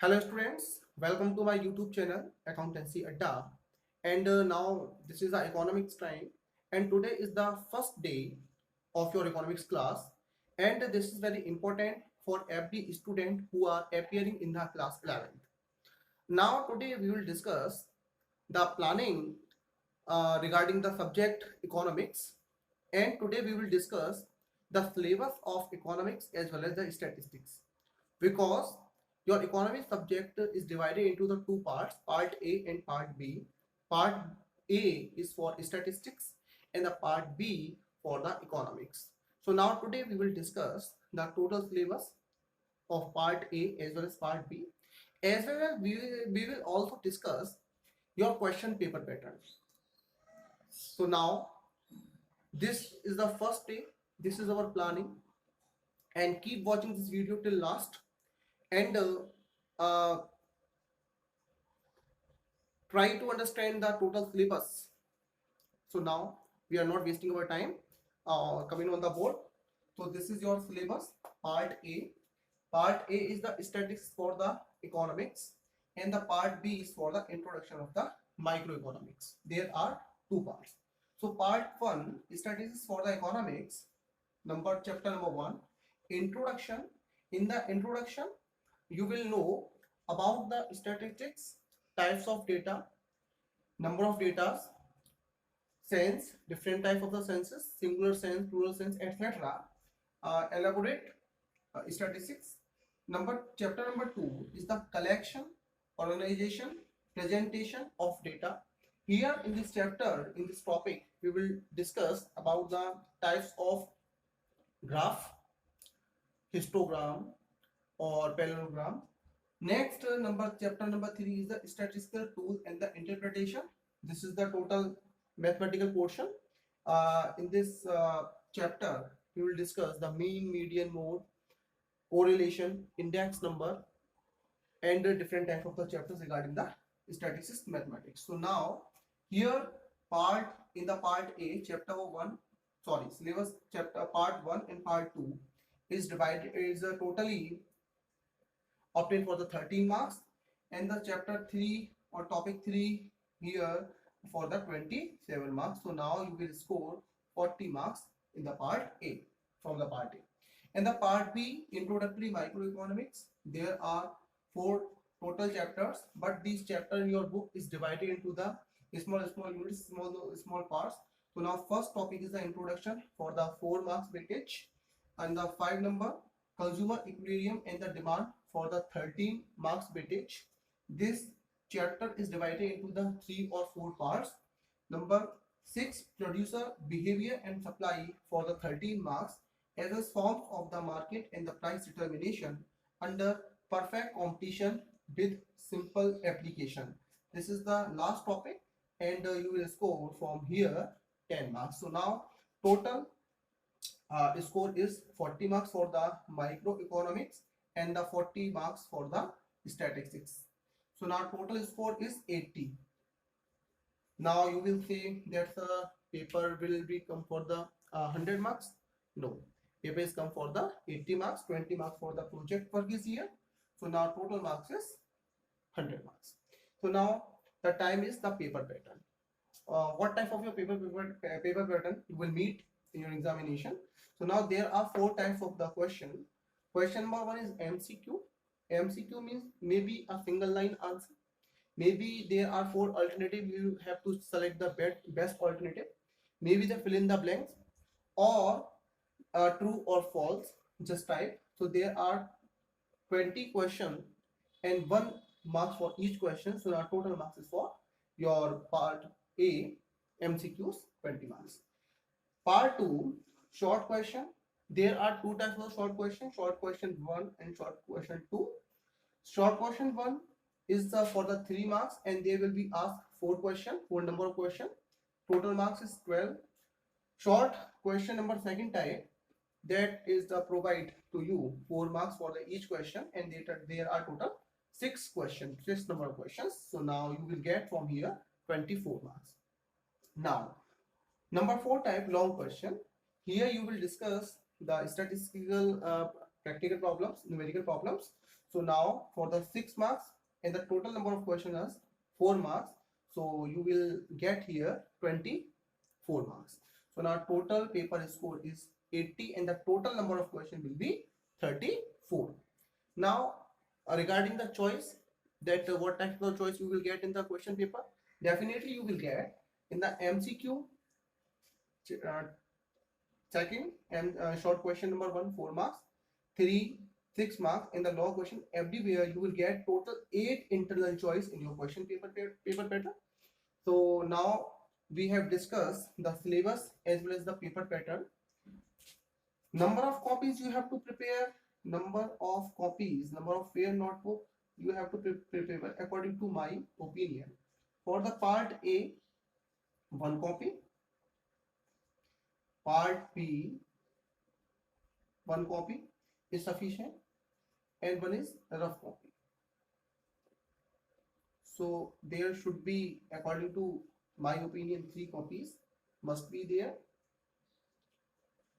Hello students, welcome to my YouTube channel Accountancy Adda. And now this is the economics time, and today is the first day of your economics class, and this is very important for every student who are appearing in the class 11th. Now today we will discuss the planning regarding the subject economics, and today we will discuss the syllabus of economics as well as the statistics, because your economics subject is divided into the two parts, part A and part B. Part A is for statistics and the part B for the economics. So now today we will discuss the total syllabus of part A as well as part B, as well as we will also discuss your question paper patterns. So now this is the first day, this is our planning, and keep watching this video till last, and try to understand the total syllabus. So now we are not wasting our time. Coming on the board, so this is your syllabus. Part A. Part A is the statistics for the economics, and the part B is for the introduction of the microeconomics. There are two parts. So part 1, statistics for the economics, chapter number 1, introduction. In the introduction, you will know about the statistics, types of data, number of data, sense, different type of the senses, singular sense, plural sense, etc. Elaborate statistics. Chapter number 2 is the collection, organization, presentation of data. Here in this chapter, in this topic, we will discuss about the types of graph, histogram, or parallelogram. Next, chapter number 3 is the statistical tool and the interpretation. This is the total mathematical portion. In this chapter, we will discuss the mean, median, mode, correlation, index number, and the different types of the chapters regarding the statistics mathematics. So now here in the part A, chapter 1, sorry, syllabus chapter part 1 and part 2 is divided, is totally obtained for the 13 marks, and the chapter 3 or topic 3 here for the 27 marks. So now you will score 40 marks in the part A, from the part A. And the part B, introductory microeconomics, there are 4 total chapters, but this chapter in your book is divided into the small units, small parts. So now first topic is the introduction for the 4 marks weightage, and the 5 number consumer equilibrium and the demand for the 13 marks weightage. This chapter is divided into the 3 or 4 parts. Number 6, producer behavior and supply for the 13 marks, as a forms of the market and the price determination under perfect competition with simple application. This is the last topic, and you will score from here 10 marks. So now total score is 40 marks for the microeconomics and the 40 marks for the statistics. So now total score is 80. Now you will say that the paper will be come for the 100 marks. No, paper is come for the 80 marks, 20 marks for the project work is here. So now total marks is 100 marks. So now the time is the paper pattern. What type of your paper pattern you will meet in your examination? So now there are 4 types of the question. Question number 1 is MCQ. MCQ means maybe a single line answer. Maybe there are 4 alternatives, you have to select the best alternative. Maybe the fill in the blanks, or true or false, just type. So there are 20 questions and 1 marks for each question. So our total marks is for your part A MCQs 20 marks. Part 2, short question. There are 2 types of short question 1 and short question 2. Short question 1 is for the 3 marks, and they will be asked 4 number of question. Total marks is 12. Short question number second type, that is the provide to you 4 marks for the each question, and there are total 6 number of questions. So now you will get from here 24 marks. Now number 4 type, long question. Here you will discuss the statistical practical problems, numerical problems. So now for the 6 marks and the total number of questions is 4 marks. So you will get here 24 marks. So now total paper score is 80 and the total number of questions will be 34. Now regarding the choice, that what type of choice you will get in the question paper, definitely you will get in the MCQ uh, checking and short question number 1 4 marks, 3 6 marks, in the law question everywhere you will get total 8 internal choice in your question paper pattern. So now we have discussed the syllabus as well as the paper pattern. Number of copies you have to prepare, number of copies, number of fair notebook you have to prepare according to my opinion. For the part A, 1 copy, part B, 1 copy is sufficient and 1 is rough copy. So there should be, according to my opinion, 3 copies must be there.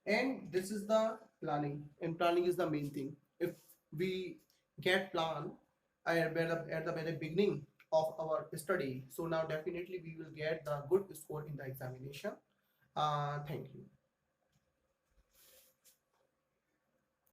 And this is the planning, and planning is the main thing. If we get plan at the very beginning of our study, so now definitely we will get the good score in the examination. Thank you.